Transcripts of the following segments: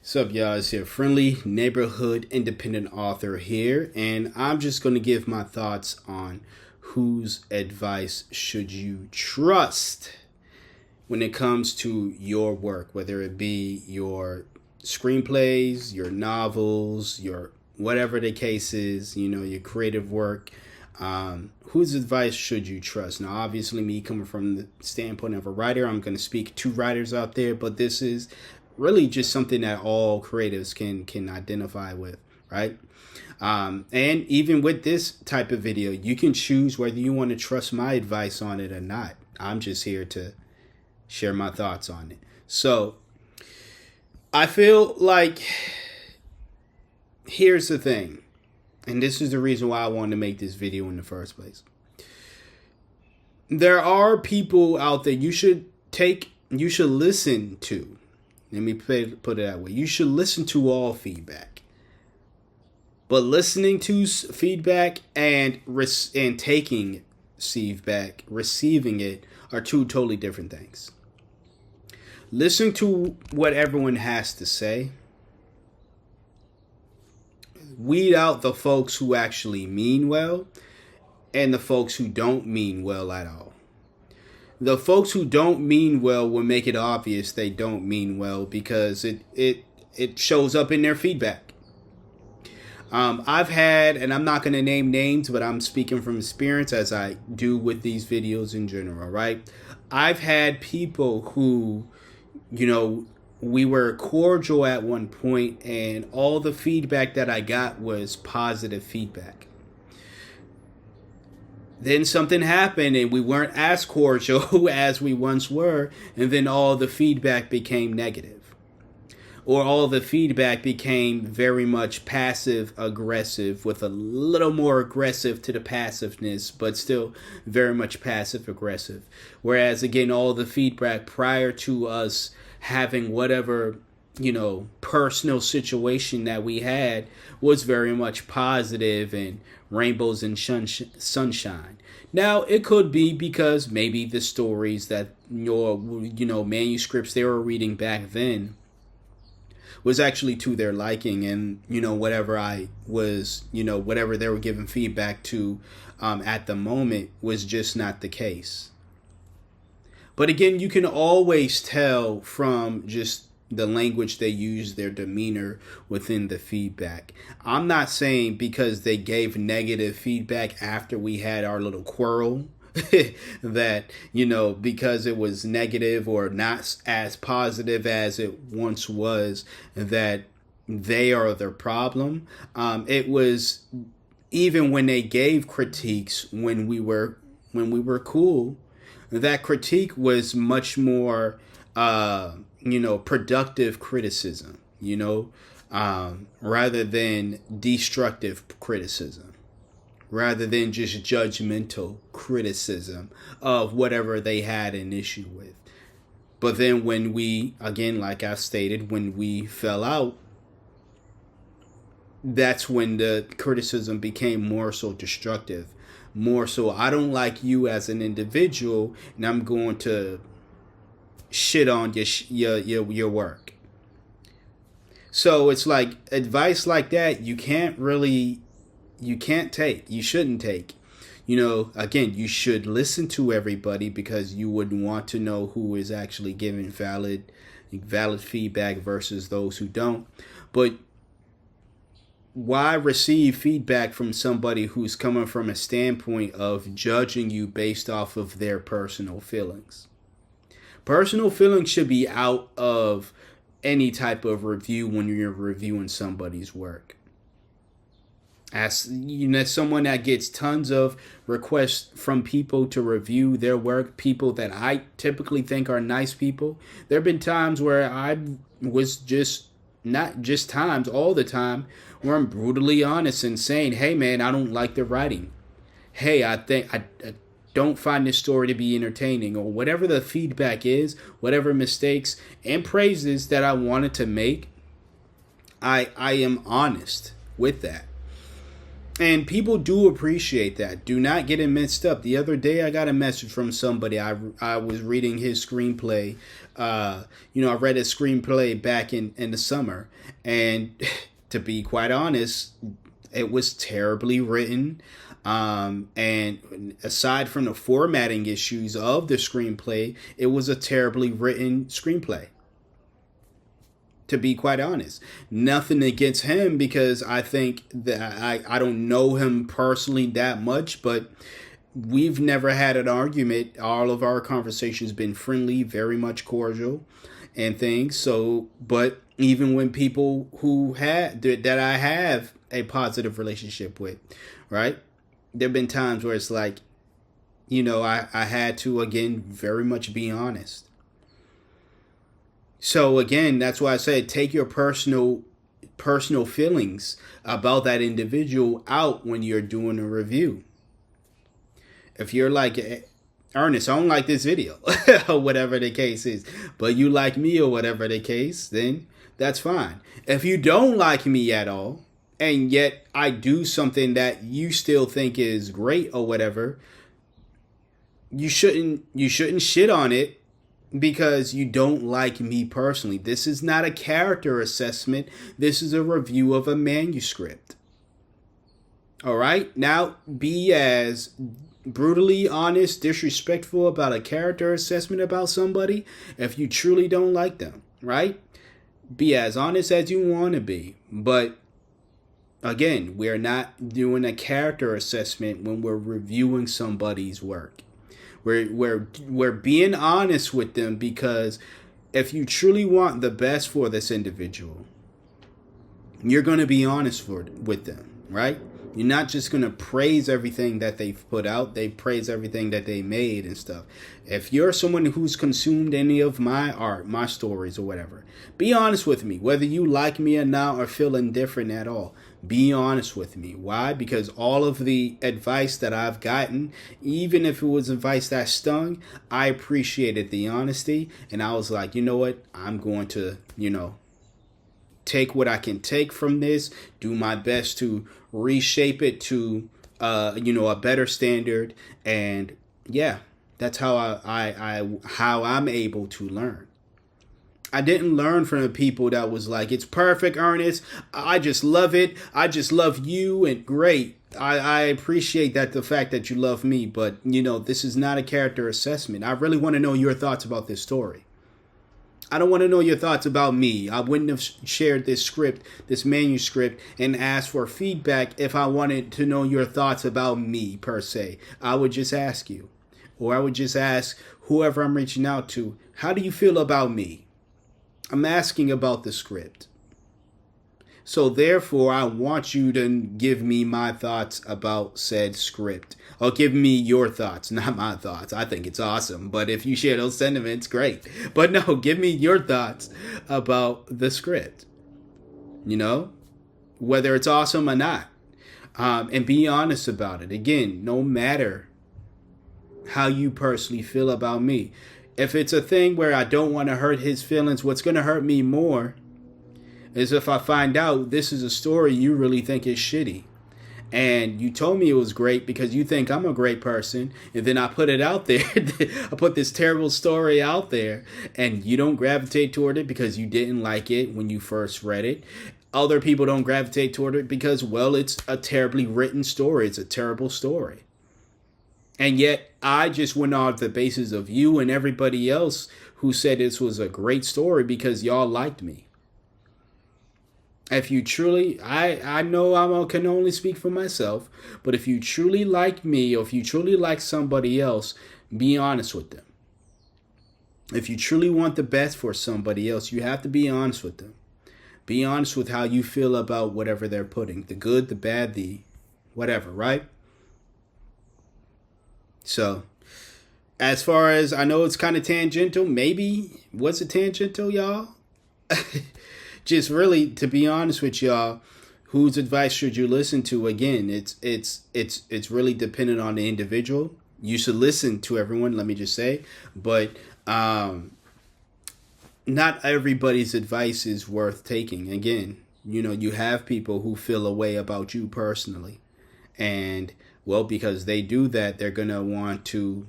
What's up, y'all? It's your friendly neighborhood independent author here, and I'm just going to give my thoughts on whose advice should you trust when it comes to your work, whether it be your screenplays, your novels, your whatever the case is, your creative work. Whose advice should you trust? Now, obviously, me coming from the standpoint of a writer, I'm going to speak to writers out there, but this is really just something that all creatives can identify with, right? And even with this type of video, you can choose whether you want to trust my advice on it or not. I'm just here to share my thoughts on it. So I feel like here's the thing, and this is the reason why I wanted to make this video in the first place. There are people out there you should listen to. Let me put it that way. You should listen to all feedback. But listening to feedback and taking feedback, receiving it, are two totally different things. Listen to what everyone has to say. Weed out the folks who actually mean well and the folks who don't mean well at all. The folks who don't mean well will make it obvious they don't mean well because it shows up in their feedback. I've had, and I'm not going to name names, but I'm speaking from experience as I do with these videos in general, right? I've had people who, we were cordial at one point and all the feedback that I got was positive feedback. Then something happened and we weren't as cordial as we once were, and then all the feedback became negative. Or all the feedback became very much passive aggressive with a little more aggressive to the passiveness, but still very much passive aggressive. Whereas again, all the feedback prior to us having whatever personal situation that we had was very much positive and rainbows and sunshine. Now, it could be because maybe the stories that your manuscripts they were reading back then was actually to their liking, and whatever I was, whatever they were giving feedback to at the moment was just not the case. But again, you can always tell from just the language they use, their demeanor within the feedback. I'm not saying because they gave negative feedback after we had our little quarrel that, because it was negative or not as positive as it once was, that they are the problem. It was even when they gave critiques when we were cool, that critique was much more productive criticism, rather than destructive criticism, rather than just judgmental criticism of whatever they had an issue with. But then when we, again, like I stated, when we fell out, that's when the criticism became more so destructive, more so I don't like you as an individual and I'm going to shit on your work. So it's like advice like that you shouldn't take. Again, you should listen to everybody because you wouldn't want to know who is actually giving valid feedback versus those who don't. But why receive feedback from somebody who's coming from a standpoint of judging you based off of their personal feelings? Personal feelings should be out of any type of review when you're reviewing somebody's work. As someone that gets tons of requests from people to review their work, people that I typically think are nice people, there have been times where I was just, not just times, all the time, where I'm brutally honest and saying, hey man, I don't like the writing. Hey, I think I don't find this story to be entertaining, or whatever the feedback is, whatever mistakes and praises that I wanted to make, I am honest with that. And people do appreciate that. Do not get it mixed up. The other day, I got a message from somebody. I was reading his screenplay. I read his screenplay back in the summer. And to be quite honest, it was terribly written. And aside from the formatting issues of the screenplay, it was a terribly written screenplay. To be quite honest, nothing against him, because I think that I don't know him personally that much, but we've never had an argument. All of our conversations been friendly, very much cordial and things. So, but even when people who had that I have a positive relationship with, right? There've been times where it's like, I had to, again, very much be honest. So again, that's why I said take your personal feelings about that individual out when you're doing a review. If you're like, Ernest, I don't like this video, or whatever the case is, but you like me or whatever the case, then that's fine. If you don't like me at all, and yet I do something that you still think is great or whatever, you shouldn't shit on it because you don't like me personally. This is not a character assessment. This is a review of a manuscript. All right? Now, be as brutally honest, disrespectful about a character assessment about somebody if you truly don't like them, right? Be as honest as you want to be. But again, we're not doing a character assessment when we're reviewing somebody's work. We're being honest with them, because if you truly want the best for this individual, you're going to be honest with them, right? You're not just going to praise everything that they've put out. They praise everything that they made and stuff. If you're someone who's consumed any of my art, my stories or whatever, be honest with me, whether you like me or not or feel indifferent at all. Be honest with me. Why? Because all of the advice that I've gotten, even if it was advice that stung, I appreciated the honesty. And I was like, you know what? I'm going to, take what I can take from this, do my best to reshape it to, a better standard. And yeah, that's how how I'm able to learn. I didn't learn from the people that was like, it's perfect, Ernest. I just love it. I just love you, and great. I appreciate that, the fact that you love me, but this is not a character assessment. I really want to know your thoughts about this story. I don't want to know your thoughts about me. I wouldn't have shared this manuscript, and asked for feedback if I wanted to know your thoughts about me, per se. I would just ask you, or I would just ask whoever I'm reaching out to, how do you feel about me? I'm asking about the script. So therefore, I want you to give me my thoughts about said script. Or give me your thoughts, not my thoughts. I think it's awesome. But if you share those sentiments, great. But no, give me your thoughts about the script. Whether it's awesome or not. And be honest about it. Again, no matter how you personally feel about me. If it's a thing where I don't want to hurt his feelings, what's going to hurt me more is if I find out this is a story you really think is shitty. And you told me it was great because you think I'm a great person. And then I put it out there. I put this terrible story out there. And you don't gravitate toward it because you didn't like it when you first read it. Other people don't gravitate toward it because, well, it's a terribly written story. It's a terrible story. And yet, I just went off the basis of you and everybody else who said this was a great story because y'all liked me. If you truly, I know I can only speak for myself, but if you truly like me, or if you truly like somebody else, be honest with them. If you truly want the best for somebody else, you have to be honest with them. Be honest with how you feel about whatever they're putting, the good, the bad, the whatever, right? So, as far as I know, it's kind of tangential. Maybe was it tangential, y'all? Just really, to be honest with y'all, whose advice should you listen to? Again, it's really dependent on the individual. You should listen to everyone. Let me just say, but not everybody's advice is worth taking. Again, you have people who feel a way about you personally. And well, because they do that, they're going to want to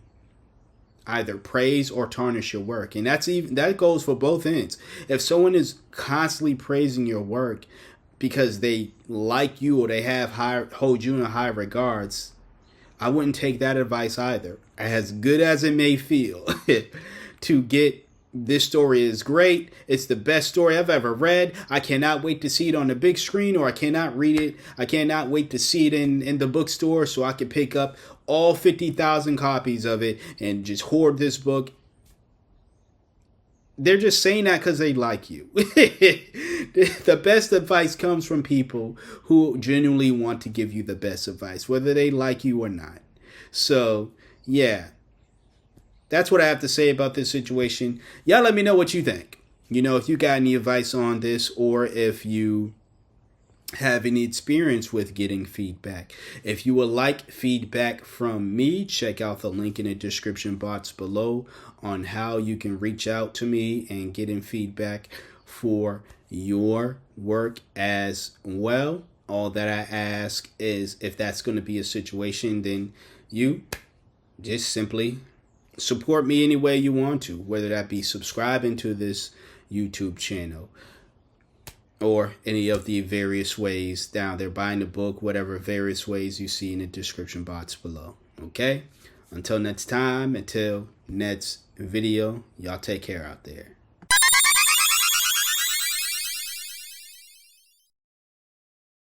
either praise or tarnish your work. And that goes for both ends. If someone is constantly praising your work because they like you or they hold you in high regards, I wouldn't take that advice either. As good as it may feel to get this story is great. It's the best story I've ever read. I cannot wait to see it on the big screen, or I cannot read it. I cannot wait to see it in the bookstore so I can pick up all 50,000 copies of it and just hoard this book. They're just saying that because they like you. The best advice comes from people who genuinely want to give you the best advice, whether they like you or not. So, yeah. That's what I have to say about this situation. Y'all let me know what you think. If you got any advice on this, or if you have any experience with getting feedback. If you would like feedback from me, check out the link in the description box below on how you can reach out to me and get in feedback for your work as well. All that I ask is, if that's going to be a situation, then you just simply support me any way you want to, whether that be subscribing to this YouTube channel or any of the various ways down there, buying the book, whatever various ways you see in the description box below. Okay? Until next time, until next video, y'all take care out there.